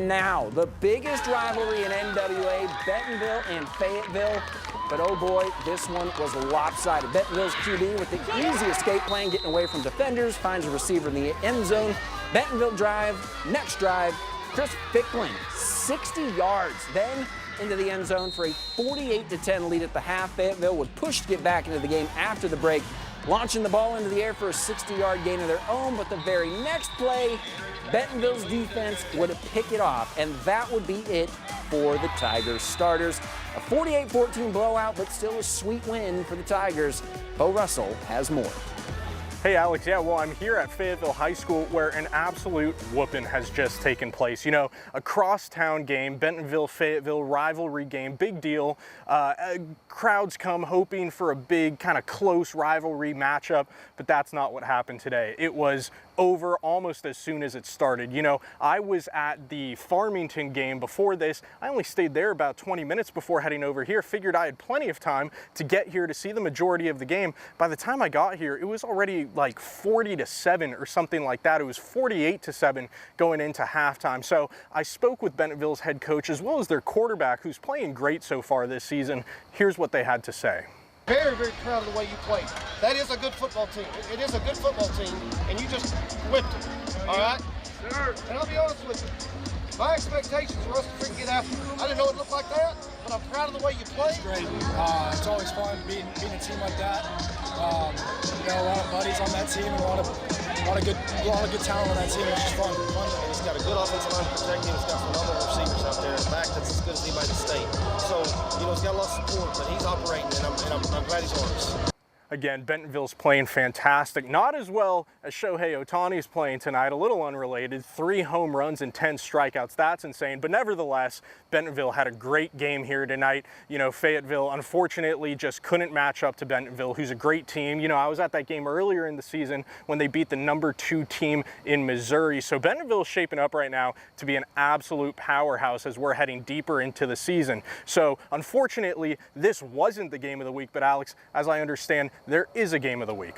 And now, the biggest rivalry in NWA, Bentonville and Fayetteville. But oh boy, this one was lopsided. Bentonville's QB with the easy escape plan, getting away from defenders, finds a receiver in the end zone. Bentonville drive, next drive, Chris Ficklin, 60 yards. Then into the end zone for a 48-10 lead at the half. Fayetteville was pushed to get back into the game after the break, launching the ball into the air for a 60-yard gain of their own. But the very next play, Bentonville's defense would pick it off, and that would be it for the Tigers starters. A 48-14 blowout, but still a sweet win for the Tigers. Bo Russell has more. Hey Alex, yeah, well, I'm here at Fayetteville High School where an absolute whooping has just taken place. You know, a crosstown game, Bentonville-Fayetteville rivalry game, big deal. Crowds come hoping for a big kind of close rivalry matchup, but that's not what happened today. It was over almost as soon as it started. You know, I was at the Farmington game before this. I only stayed there about 20 minutes before heading over here. Figured I had plenty of time to get here to see the majority of the game. By the time I got here, it was already like 40-7 or something like that. It was 48-7 going into halftime. So I spoke with Bentonville's head coach as well as their quarterback, who's playing great so far this season. Here's what they had to say. Very, very proud of the way you played. That is a good football team. It is a good football team, and you just whipped it. All right? Sure. And I'll be honest with you. My expectations were us to freaking get after you. I didn't know it looked like that, but I'm proud of the way you played. It's great. It's always fun being a team like that. You know, a lot of buddies on that team and a lot of good talent on that team. It's just fun. He's got a good offensive line to protect him. He's got phenomenal receivers out there. In fact, that's as good as anybody in the state. So, you know, he's got a lot of support, but he's operating, and I'm glad he's on us. Again, Bentonville's playing fantastic. Not as well as Shohei Ohtani's playing tonight, a little unrelated. 3 home runs and 10 strikeouts. That's insane. But nevertheless, Bentonville had a great game here tonight. You know, Fayetteville, unfortunately, just couldn't match up to Bentonville, who's a great team. You know, I was at that game earlier in the season when they beat the #2 team in Missouri. So Bentonville is shaping up right now to be an absolute powerhouse as we're heading deeper into the season. So, unfortunately, this wasn't the game of the week. But, Alex, as I understand, there is a game of the week.